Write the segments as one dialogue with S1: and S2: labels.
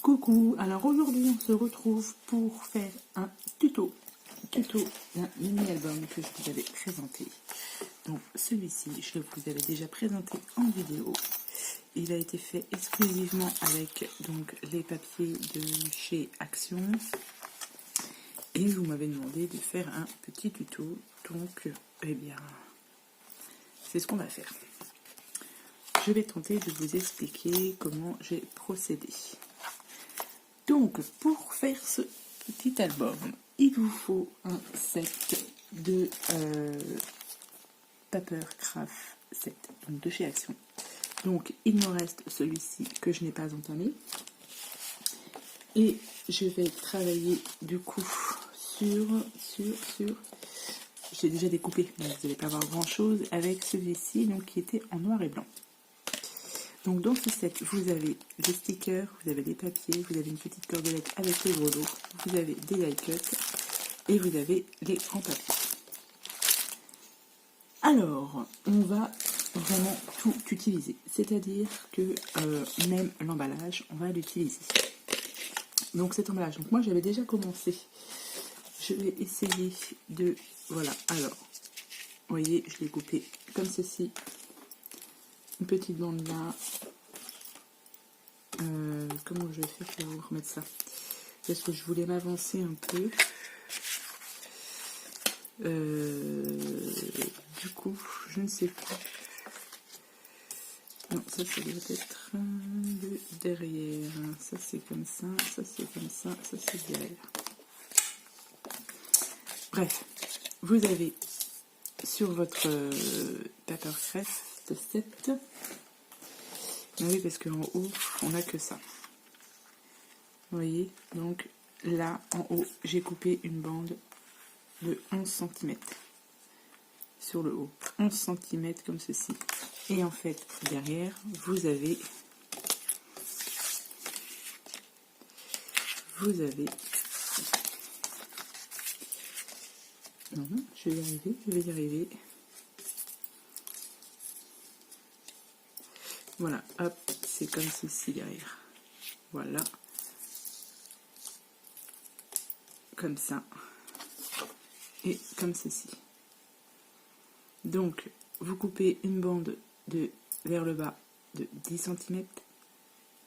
S1: Coucou, alors aujourd'hui on se retrouve pour faire un tuto d'un mini-album que je vous avais présenté. Donc celui-ci, je vous avais déjà présenté en vidéo. Il a été fait exclusivement avec donc les papiers de chez Action. Et vous m'avez demandé de faire un petit tuto. Donc, eh bien, c'est ce qu'on va faire. Je vais tenter de vous expliquer comment j'ai procédé. Donc, pour faire ce petit album, il vous faut un set de Papercraft 7, donc de chez Action. Donc, il me reste celui-ci que je n'ai pas entamé. Et je vais travailler du coup sur... J'ai déjà découpé, mais vous n'allez pas voir grand-chose avec celui-ci, donc qui était en noir et blanc. Donc dans ce set, vous avez des stickers, vous avez des papiers, vous avez une petite cordelette avec le gros lot, vous avez des die cuts et vous avez les grands papiers. Alors, on va vraiment tout utiliser, c'est-à-dire que même l'emballage, on va l'utiliser. Donc cet emballage, donc moi j'avais déjà commencé. Je vais essayer de... Voilà, alors, vous voyez, je l'ai coupé comme ceci. Une petite bande là. Comment je vais faire pour vous remettre ça? Parce que je voulais m'avancer un peu. Du coup, je ne sais plus. Non, ça doit être le derrière. Ça c'est comme ça, ça c'est comme ça, ça c'est derrière. Bref, vous avez sur votre Papercraft 7. Oui, parce qu'en haut, on n'a que ça. Vous voyez, donc là, en haut, j'ai coupé une bande de 11 cm sur le haut. 11 cm comme ceci. Et en fait, derrière, vous avez non, je vais y arriver. Voilà, hop, c'est comme ceci derrière. Voilà. Comme ça. Et comme ceci. Donc, vous coupez une bande de vers le bas de 10 cm.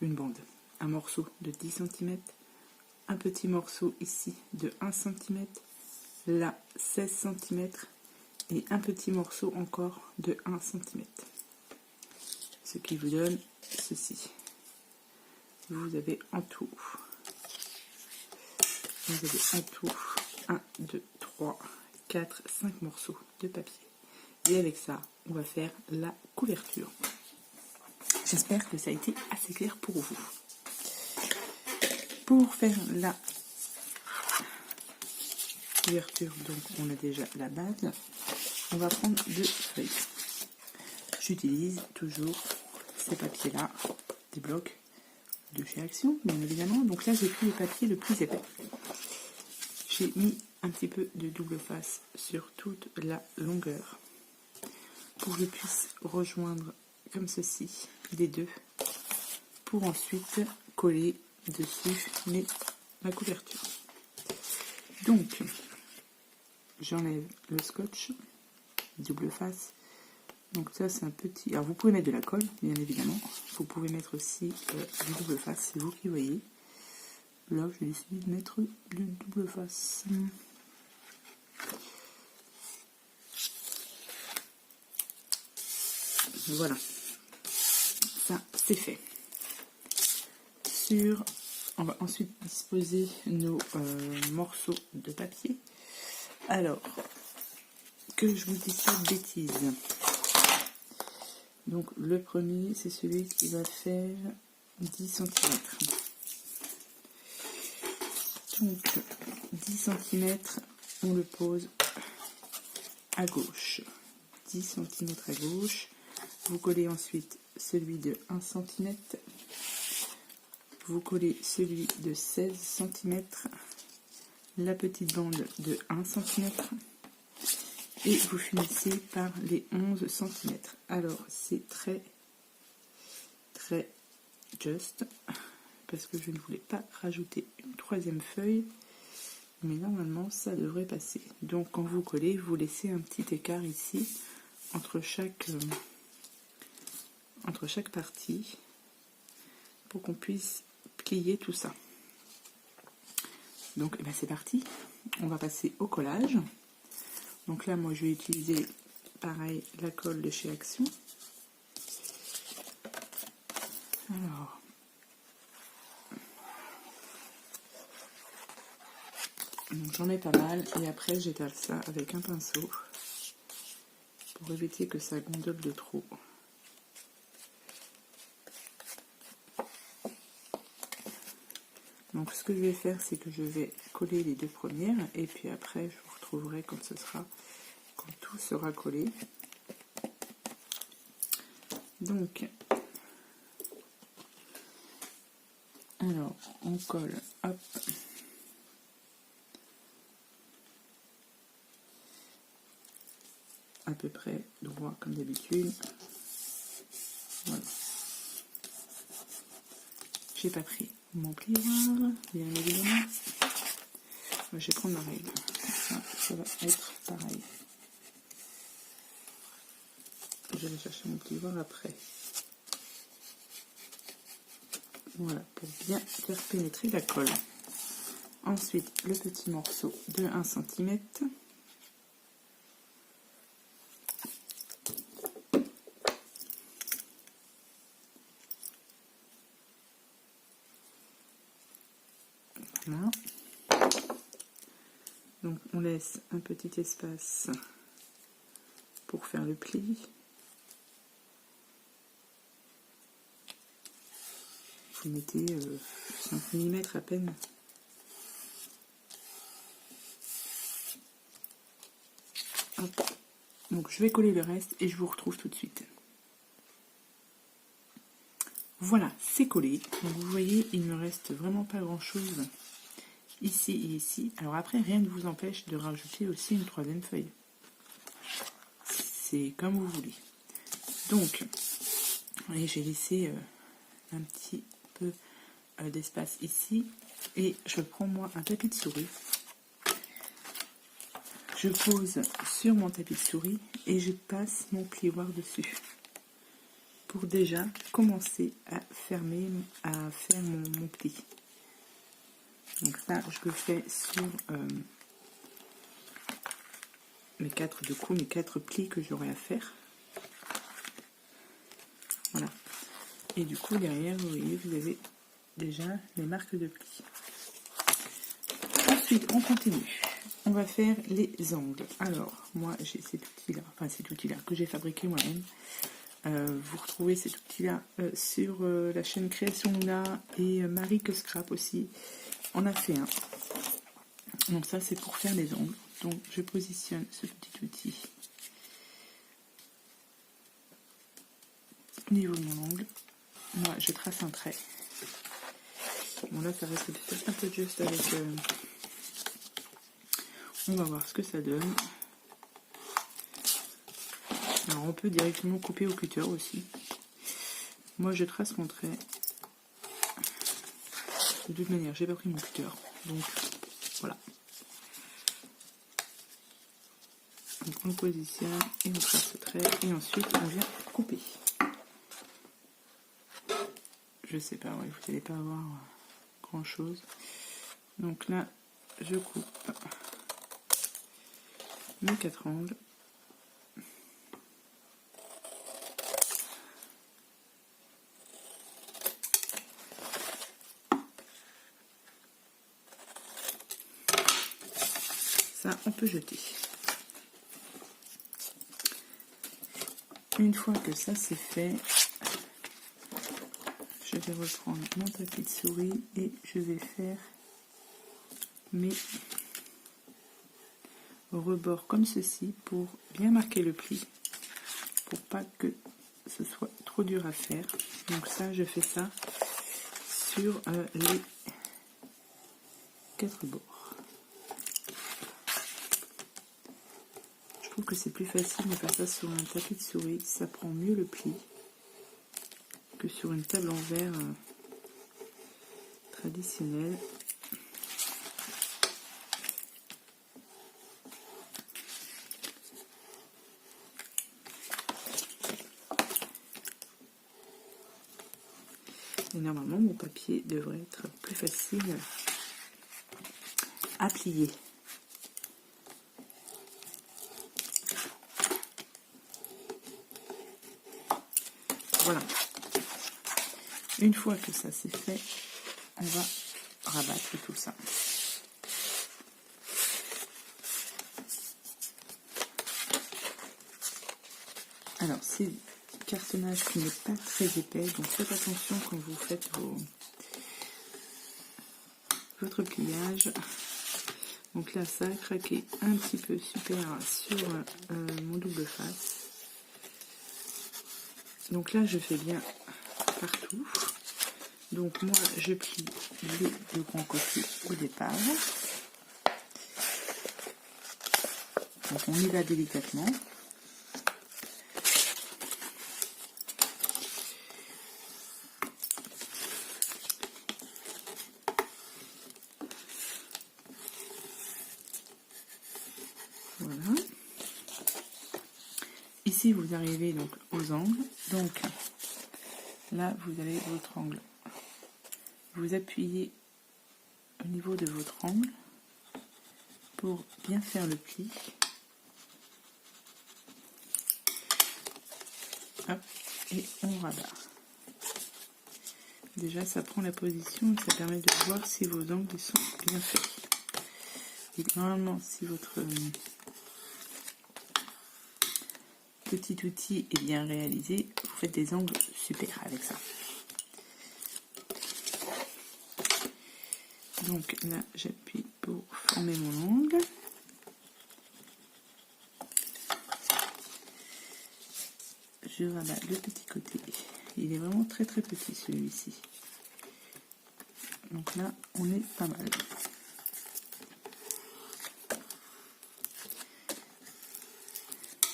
S1: Une bande, un morceau de 10 cm. Un petit morceau ici de 1 cm. Là, 16 cm. Et un petit morceau encore de 1 cm. Ce qui vous donne ceci. Vous avez en tout 1, 2, 3, 4, 5 morceaux de papier. Et avec ça, on va faire la couverture. J'espère que ça a été assez clair pour vous. Pour faire la couverture, donc on a déjà la base. On va prendre 2 feuilles. J'utilise toujours ces papiers-là, des blocs de chez Action, bien évidemment. Donc là, j'ai pris le papier le plus épais. J'ai mis un petit peu de double face sur toute la longueur pour que je puisse rejoindre comme ceci les deux pour ensuite coller dessus ma couverture. Donc, j'enlève le scotch double face. Donc ça c'est un petit... Alors vous pouvez mettre de la colle, bien évidemment. Vous pouvez mettre aussi du double face, c'est vous qui voyez. Là j'ai décidé de mettre du double face. Voilà. Ça c'est fait. On va ensuite disposer nos morceaux de papier. Alors, que je vous dise pas de bêtises. Donc le premier, c'est celui qui va faire 10 cm. Donc 10 cm, on le pose à gauche. 10 cm à gauche. Vous collez ensuite celui de 1 cm. Vous collez celui de 16 cm. La petite bande de 1 cm. Et vous finissez par les 11 cm. Alors, c'est très juste, parce que je ne voulais pas rajouter une troisième feuille, mais normalement ça devrait passer. Donc quand vous collez, vous laissez un petit écart ici entre chaque partie pour qu'on puisse plier tout ça. Donc eh ben, c'est parti, on va passer au collage. Donc là moi je vais utiliser pareil la colle de chez Action. Alors j'en ai pas mal et après j'étale ça avec un pinceau pour éviter que ça gondole de trop. Donc ce que je vais faire, c'est que je vais coller les deux premières et puis après je vous retrouverai quand tout sera collé. Donc alors on colle, hop, à peu près droit comme d'habitude. Voilà. J'ai pas pris mon plioir, bien évidemment. Je vais prendre ma règle. Ça va être pareil. Je vais chercher mon plioir après. Voilà, pour bien faire pénétrer la colle. Ensuite, le petit morceau de 1 cm. Voilà. Donc on laisse un petit espace pour faire le pli. Vous mettez 5 mm à peine. Hop. Donc je vais coller le reste et je vous retrouve tout de suite. Voilà, c'est collé. Donc vous voyez, il ne me reste vraiment pas grand chose ici et ici. Alors après, rien ne vous empêche de rajouter aussi une troisième feuille. C'est comme vous voulez. Donc, voyez, j'ai laissé un petit peu d'espace ici. Et je prends moi un tapis de souris. Je pose sur mon tapis de souris et je passe mon plioir dessus. Pour déjà commencer à faire mon pli. Donc ça, je le fais sur mes 4 plis que j'aurai à faire. Voilà. Et du coup, derrière, vous voyez, vous avez déjà les marques de plis. Ensuite, on continue. On va faire les angles. Alors, moi, j'ai cet outil-là que j'ai fabriqué moi-même. Vous retrouvez cet outil-là sur la chaîne Création Mouna et Marie que Scrap aussi. On a fait un. Donc ça, c'est pour faire les ongles. Donc, je positionne ce petit outil au niveau de mon ongle. Moi, je trace un trait. Bon, là, ça reste peut-être un peu juste avec... On va voir ce que ça donne. Alors, on peut directement couper au cutter aussi. Moi, je trace mon trait. De toute manière, j'ai pas pris mon cutter. Donc, voilà. Donc, on le positionne et on trace le trait. Et ensuite, on vient couper. Je sais pas, ouais, vous n'allez pas avoir grand chose. Donc là, je coupe mes 4 angles. Ça, on peut jeter. Une fois que ça c'est fait, je vais reprendre mon tapis de souris et je vais faire mes rebords comme ceci pour bien marquer le pli, pour pas que ce soit trop dur à faire. Donc ça, je fais ça sur les 4 bords. Je trouve que c'est plus facile de faire ça sur un tapis de souris, ça prend mieux le pli que sur une table en verre traditionnelle. Et normalement, mon papier devrait être plus facile à plier. Voilà. Une fois que ça c'est fait, on va rabattre tout ça. Alors, c'est cartonnage qui n'est pas très épais, donc faites attention quand vous faites votre pliage. Donc là, ça a craqué un petit peu super sur mon double face. Donc là, je fais bien partout. Donc moi, je plie les deux grands côtés au départ. Donc on y va délicatement. Voilà. Ici, vous arrivez donc aux angles. Donc là, vous avez votre angle. Vous appuyez au niveau de votre angle pour bien faire le pli. Hop, et on rabat. Déjà, ça prend la position et ça permet de voir si vos angles sont bien faits. Et normalement, si votre petit outil est bien réalisé, vous faites des angles super avec ça. Donc là, j'appuie pour former mon angle. Je rabats le petit côté. Il est vraiment très très petit celui-ci. Donc là, on est pas mal.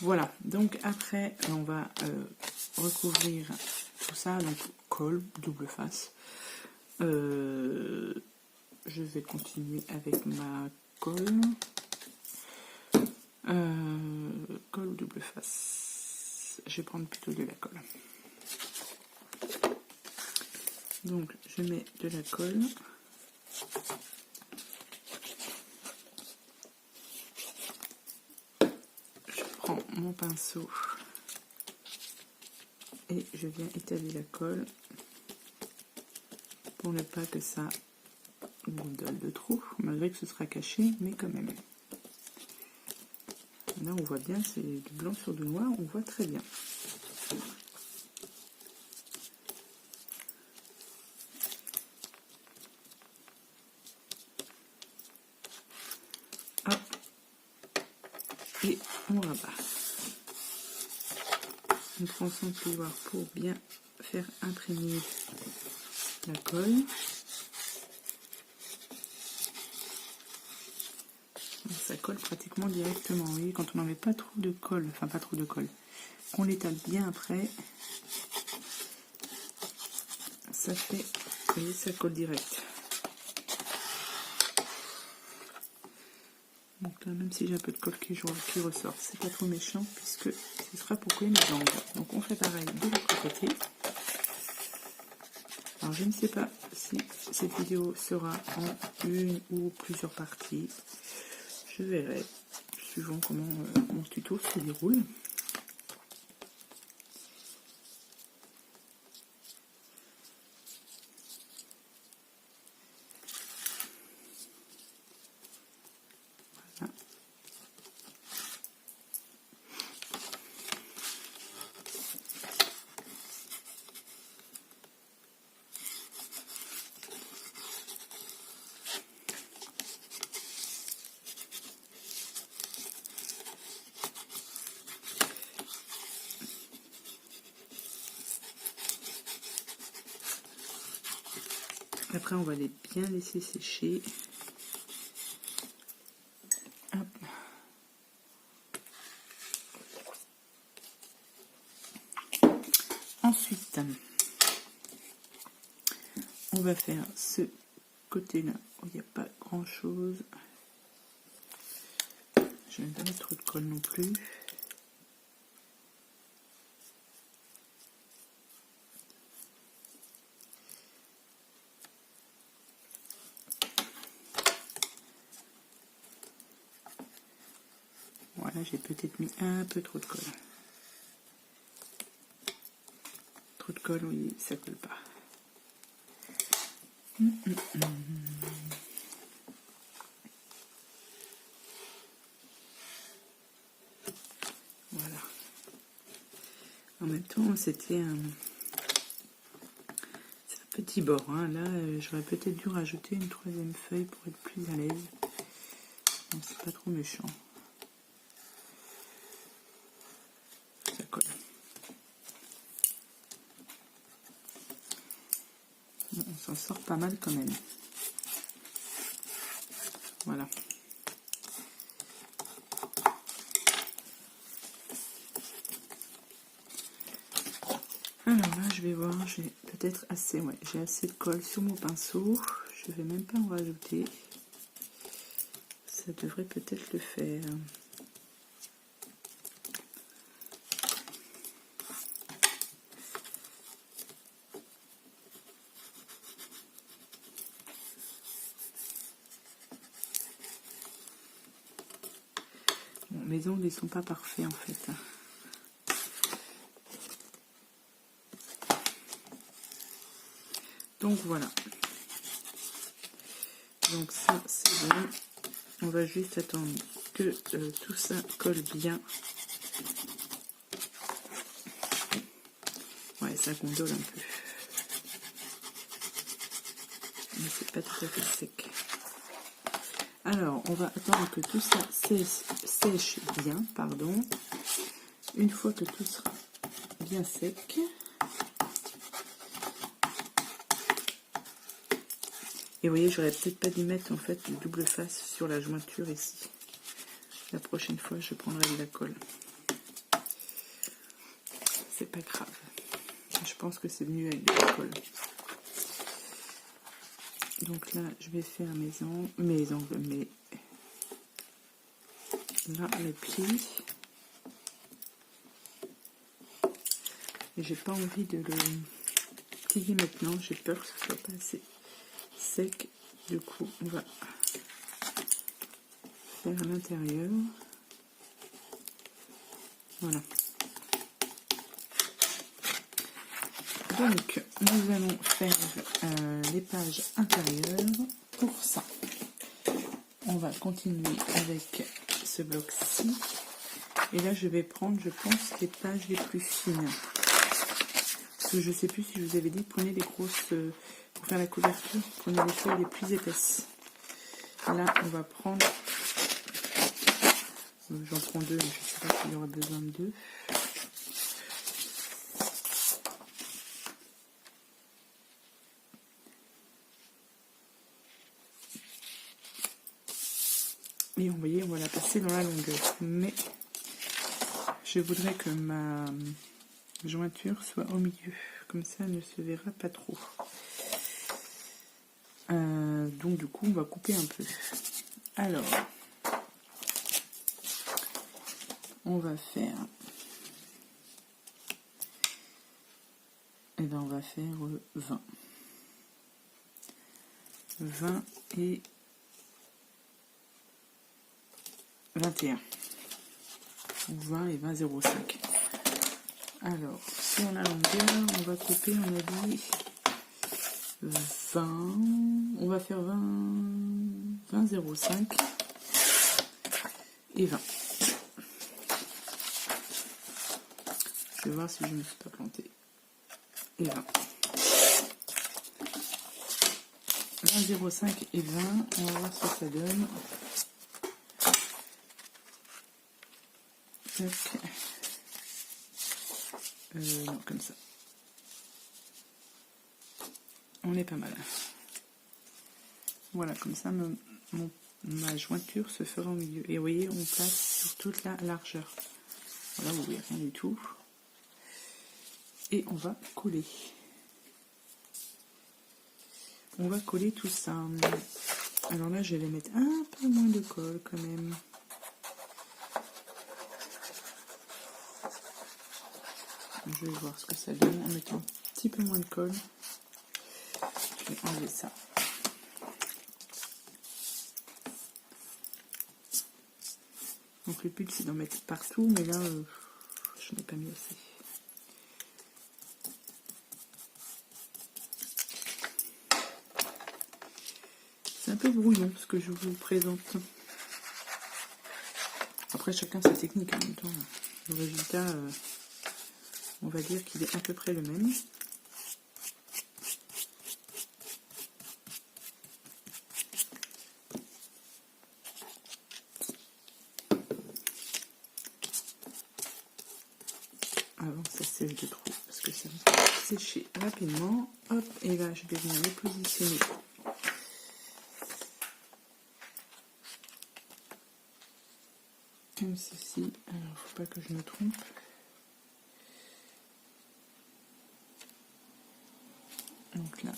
S1: Voilà, donc après, on va recouvrir tout ça, donc colle, double face. Je vais continuer avec ma colle. Colle double face. Je vais prendre plutôt de la colle. Donc, je mets de la colle. Je prends mon pinceau et je viens étaler la colle pour ne pas que ça gondole de trop, malgré que ce sera caché, mais quand même. Là, on voit bien, c'est du blanc sur du noir, on voit très bien. Hop. Et on rabat. On prend son pouvoir pour bien faire imprégner la colle. Ça colle pratiquement directement. Vous voyez, quand on n'en met pas trop de colle, enfin pas trop de colle, qu'on l'étale bien après, ça fait, vous voyez, ça colle direct. Donc là, même si j'ai un peu de colle qui ressort, c'est pas trop méchant puisque ce sera pour coller mes angles. Donc on fait pareil de l'autre côté. Alors je ne sais pas si cette vidéo sera en une ou plusieurs parties. Je verrai, suivant comment mon tuto se déroule. Voilà. Après, on va les bien laisser sécher. Hop. Ensuite, on va faire ce côté là où il n'y a pas grand chose. Je vais pas mettre trop de colle non plus. Voilà, j'ai peut-être mis un peu trop de colle. Trop de colle, oui, ça colle pas. Voilà. En même temps, c'était un petit bord. Hein. Là, j'aurais peut-être dû rajouter une troisième feuille pour être plus à l'aise. Donc, c'est pas trop méchant. Ça colle. Bon, on s'en sort pas mal quand même. Voilà. Alors là, je vais voir, j'ai peut-être assez, ouais, j'ai assez de colle sur mon pinceau. Je vais même pas en rajouter. Ça devrait peut-être le faire. Bon, mes ongles, ils sont pas parfaits en fait. Donc voilà. Donc ça, c'est bon. On va juste attendre que tout ça colle bien. Ouais, ça gondole un peu. Mais c'est pas tout à fait sec. Alors, on va attendre que tout ça sèche bien, pardon. Une fois que tout sera bien sec, et vous voyez, j'aurais peut-être pas dû mettre en fait le double face sur la jointure ici. La prochaine fois, je prendrai de la colle. C'est pas grave. Je pense que c'est venu avec de la colle. Donc là, je vais faire mes angles, là, les plis. Et j'ai pas envie de le plier maintenant. J'ai peur que ce soit pas assez sec. Du coup, on va faire à l'intérieur. Voilà. Donc, nous allons faire les pages intérieures. Pour ça, on va continuer avec ce bloc-ci. Et là, je vais prendre, je pense, les pages les plus fines. Parce que je ne sais plus si je vous avais dit, prenez les grosses, pour faire la couverture, prenez les feuilles les plus épaisses. Là, on va prendre, j'en prends deux, mais je ne sais pas s'il y aura besoin de deux. Et vous voyez, on va la passer dans la longueur. Mais je voudrais que ma jointure soit au milieu. Comme ça, elle ne se verra pas trop. Donc, du coup, on va couper un peu. Alors, on va faire... Eh bien, on va faire 20. 20 et 21. 20 et 20,05. Alors, sur la longueur, on va couper, on a dit 20. On va faire 20,05 et 20. Je vais voir si je ne me suis pas plantée. Et 20. 20,05 et 20. On va voir ce que ça donne. Tac. Non, comme ça. On est pas mal. Voilà, comme ça, ma jointure se fera au milieu. Et vous voyez, on passe sur toute la largeur. Voilà, vous voyez rien du tout. Et on va coller. on va coller tout ça. Alors là, je vais mettre un peu moins de colle quand même. Je vais voir ce que ça donne en mettant un petit peu moins de colle. Je vais enlever ça. Donc le but c'est d'en mettre partout, mais là je n'ai pas mis assez. C'est un peu brouillon ce que je vous présente. Après chacun sa technique en même temps. Le résultat, on va dire qu'il est à peu près le même. Avant que ça sèche de trop, parce que ça va sécher rapidement. Hop, et là je vais venir les positionner comme ceci. Alors faut pas que je me trompe. Donc là,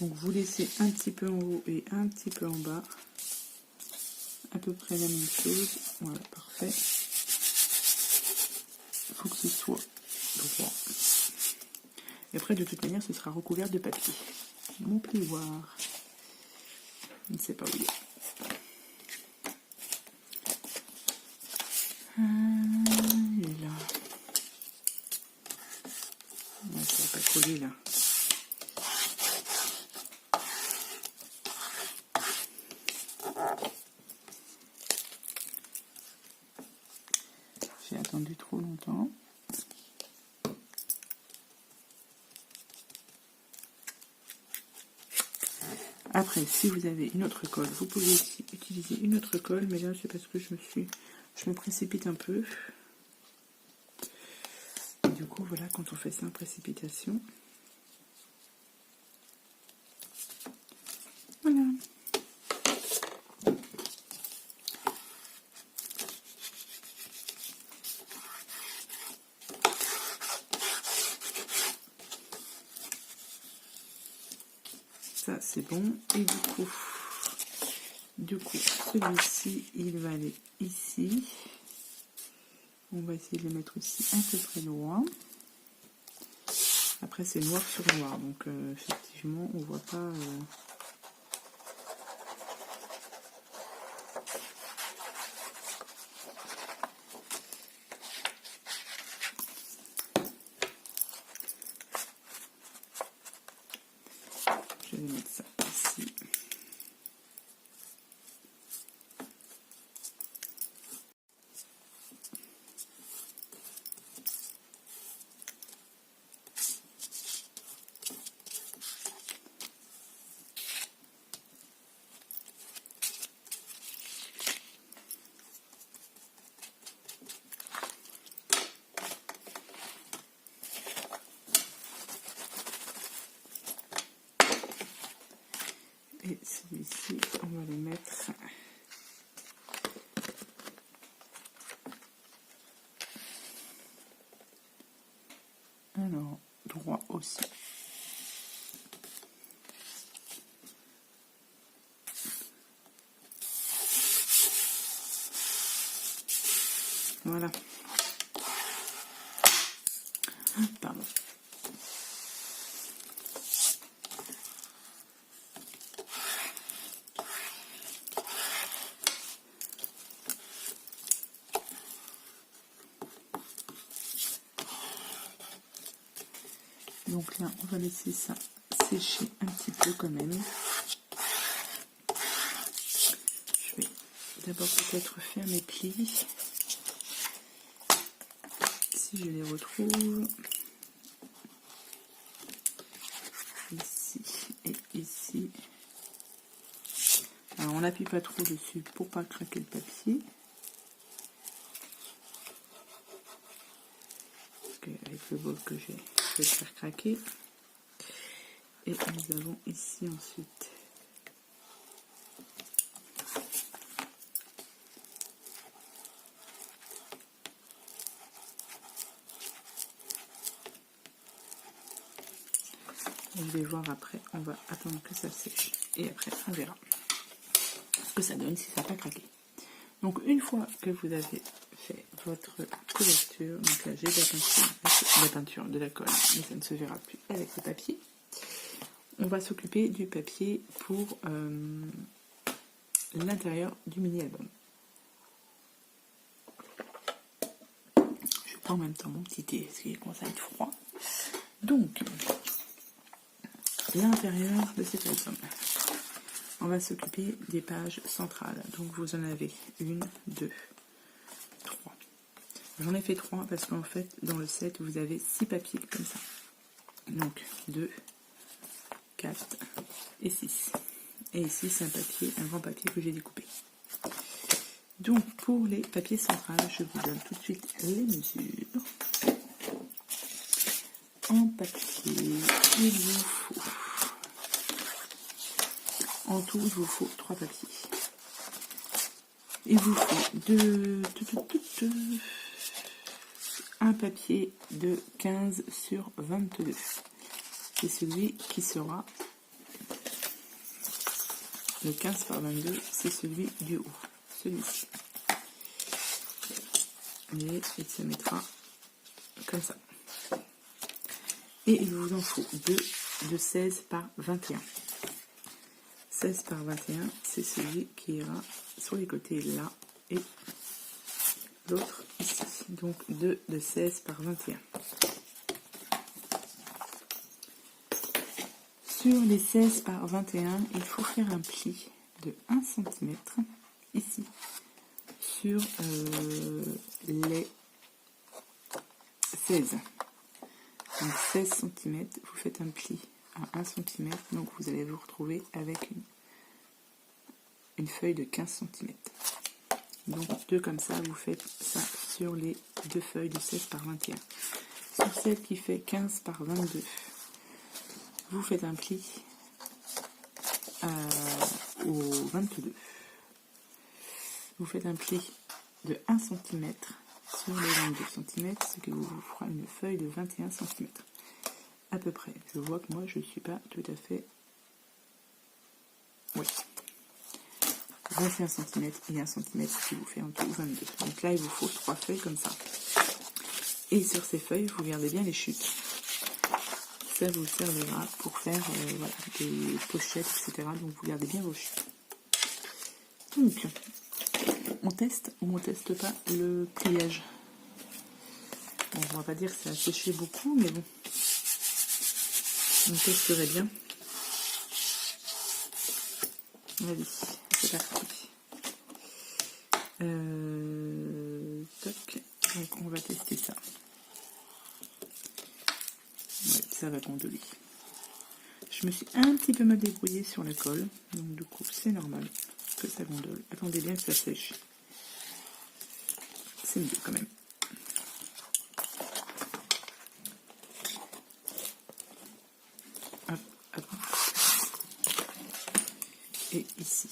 S1: donc vous laissez un petit peu en haut et un petit peu en bas, à peu près la même chose. Voilà, parfait. Il faut que ce soit droit. Et après, de toute manière, ce sera recouvert de papier. Mon plioir, je ne sais pas où il est. Il est là. Ouais, ça va pas coller là. J'ai attendu trop longtemps. Après, si vous avez une autre colle, vous pouvez aussi utiliser une autre colle, mais là c'est parce que je me précipite un peu. Et du coup, voilà, quand on fait ça en précipitation, voilà. Ça c'est bon. Et du coup, celui-ci, il va aller ici. On va essayer de le mettre aussi à peu près droit. Après, c'est noir sur noir, donc effectivement, on voit pas. Je vais mettre ça ici. Et celui-ci, on va le mettre alors droit aussi. Voilà. Pardon. Donc là, on va laisser ça sécher un petit peu quand même. Je vais d'abord peut-être faire mes plis. Si je les retrouve. Ici et ici. Alors on n'appuie pas trop dessus pour pas craquer le papier. Parce qu'avec le bol que j'ai, je vais le faire craquer. Et nous avons ici ensuite je vais voir après. On va attendre que ça sèche. Et après, on verra ce que ça donne, si ça n'a pas craqué. Donc, une fois que vous avez fait votre couverture, donc là, j'ai de la peinture, de la colle, mais ça ne se verra plus avec le papier. On va s'occuper du papier pour l'intérieur du mini-album. Je prends en même temps mon petit thé, parce qu'il commence à être froid. Donc, l'intérieur de cet album. On va s'occuper des pages centrales. Donc, vous en avez 1, 2, 3. J'en ai fait 3 parce qu'en fait, dans le set, vous avez 6 papiers comme ça. Donc, 2, 4 et 6. Et ici, c'est un grand papier que j'ai découpé. Donc, pour les papiers centrales, je vous donne tout de suite les mesures. En papier, il vous faut... En tout, il vous faut 3 papiers. Il vous faut un papier de 15 sur 22. C'est celui qui sera le 15 par 22, c'est celui du haut, celui-ci. Et il se mettra comme ça. Et il vous en faut 2 de 16 par 21. 16 par 21, c'est celui qui ira sur les côtés là et l'autre ici. Donc 2 de 16 par 21. Sur les 16 par 21, il faut faire un pli de 1 cm ici sur les 16. Donc 16 cm, vous faites un pli à 1 cm, donc vous allez vous retrouver avec une feuille de 15 cm. Donc 2 comme ça, vous faites ça sur les 2 feuilles de 16 par 21. Sur celle qui fait 15 par 22, vous faites un pli au 22. Vous faites un pli de 1 cm sur les 22 cm, ce qui vous fera une feuille de 21 cm. À peu près. Je vois que moi, je ne suis pas tout à fait... Oui. 21 cm et 1 cm, ce qui vous fait en tout 22. Donc là, il vous faut 3 feuilles comme ça. Et sur ces feuilles, vous gardez bien les chutes. Ça vous servira pour faire voilà, des pochettes, etc. Donc vous gardez bien vos chutes. Donc, on teste ou on teste pas le pliage. Bon, on va pas dire que ça a séché beaucoup, mais bon. On testerait bien. Allez, c'est parti. Toc. Donc on va tester ça. Ouais, ça va gondoler. Je me suis un petit peu mal débrouillée sur la colle, donc du coup c'est normal que ça gondole. Attendez bien que ça sèche. C'est mieux quand même. Hop, hop. Et ici.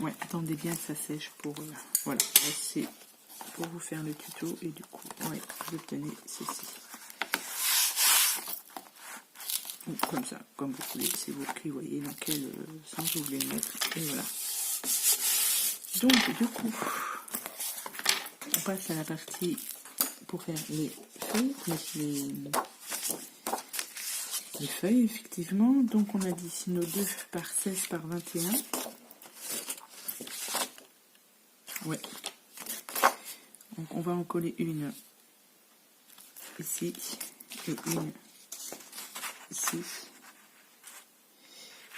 S1: Ouais, attendez bien que ça sèche pour... voilà, c'est pour vous faire le tuto et du coup, ouais, vous obtenez ceci. Donc, comme ça, comme vous voulez, c'est vous qui voyez dans quel sens vous voulez le mettre. Et voilà. Donc, du coup, on passe à la partie pour faire les feuilles. Les feuilles, effectivement. Donc, on a dit nos 2 par 16 par 21. Ouais. Donc on va en coller une ici et une ici.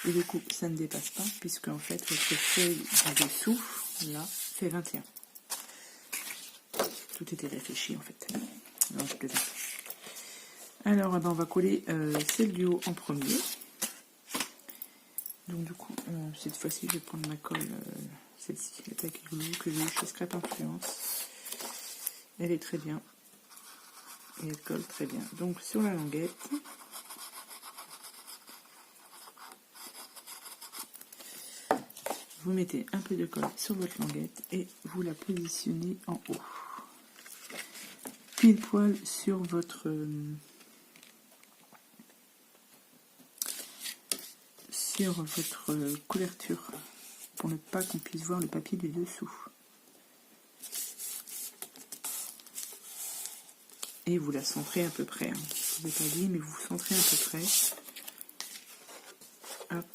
S1: Et du coup, ça ne dépasse pas puisque en fait votre feuille du dessous, là, fait 21. Tout était réfléchi en fait. Non, je plaisante. Alors, on va coller celle du haut en premier. Donc du coup, cette fois-ci, je vais prendre ma colle, celle-ci, la taille que j'ai eu chez Scrap Influence. Elle est très bien. Et elle colle très bien. Donc sur la languette, vous mettez un peu de colle sur votre languette et vous la positionnez en haut. Pile poil sur votre couverture pour ne pas qu'on puisse voir le papier du dessous. Et vous la centrez à peu près. Hein. Je ne vous ai pas dit, mais vous centrez à peu près. Hop.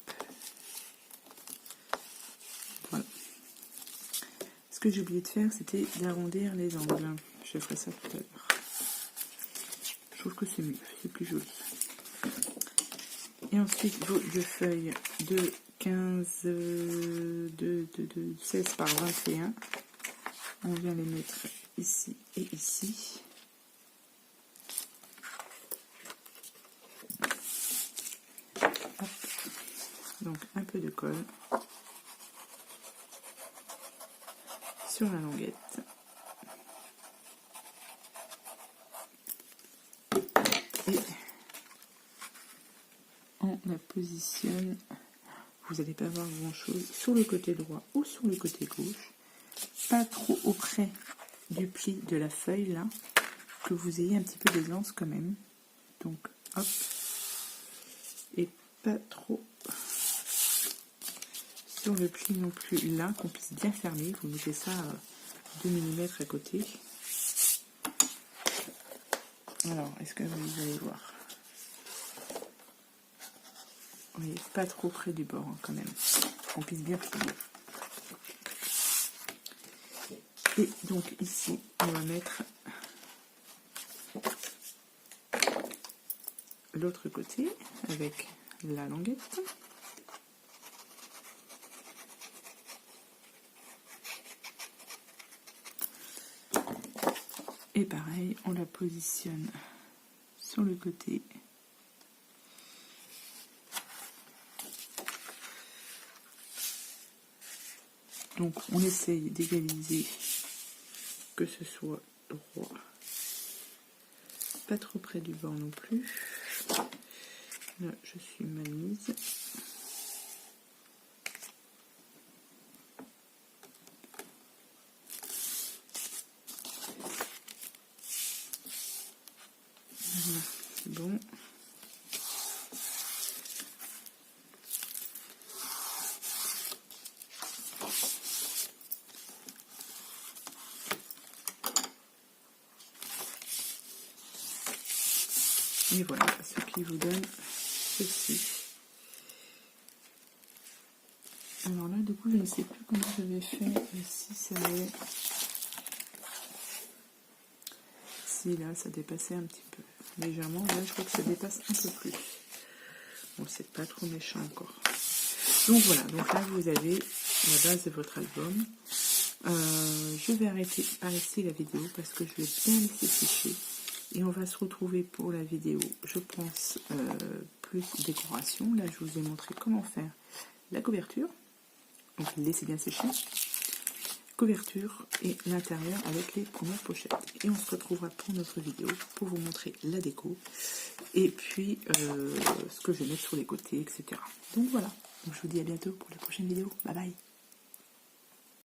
S1: Voilà. Ce que j'ai oublié de faire, c'était d'arrondir les angles. Je ferai ça tout à l'heure. Je trouve que c'est mieux, c'est plus joli. Et ensuite, vos deux feuilles de 16 par 21. On vient les mettre ici et ici. Hop. Donc un peu de colle sur la languette. Et on la positionne. Vous n'allez pas voir grand chose sur le côté droit ou sur le côté gauche. Pas trop auprès du pli de la feuille là, que vous ayez un petit peu d'aisance quand même. Donc hop, et pas trop sur le pli non plus là, qu'on puisse bien fermer. Vous mettez ça à 2 mm à côté. Alors, est-ce que vous allez voir? Oui, pas trop près du bord hein, quand même, qu'on puisse bien plier. Et donc ici, on va mettre l'autre côté avec la languette. Et pareil, on la positionne sur le côté. Donc on essaye d'égaliser, que ce soit droit, pas trop près du bord non plus. Là je suis mal mise. Voilà, c'est bon. Et voilà, ce qui vous donne ceci. Alors là, du coup, je ne sais plus comment j'avais fait, si ça allait... Si là, ça dépassait un petit peu. Légèrement, là, je crois que ça dépasse un peu plus. Bon, c'est pas trop méchant encore. Donc voilà, donc là, vous avez la base de votre album. Je vais arrêter par ici la vidéo parce que je vais bien laisser sécher. Et on va se retrouver pour la vidéo, je pense, plus décoration. Là, je vous ai montré comment faire la couverture. Donc, laissez bien sécher. Couverture et l'intérieur avec les premières pochettes. Et on se retrouvera pour notre vidéo pour vous montrer la déco. Et puis, ce que je vais mettre sur les côtés, etc. Donc voilà. Donc, je vous dis à bientôt pour la prochaine vidéo. Bye bye.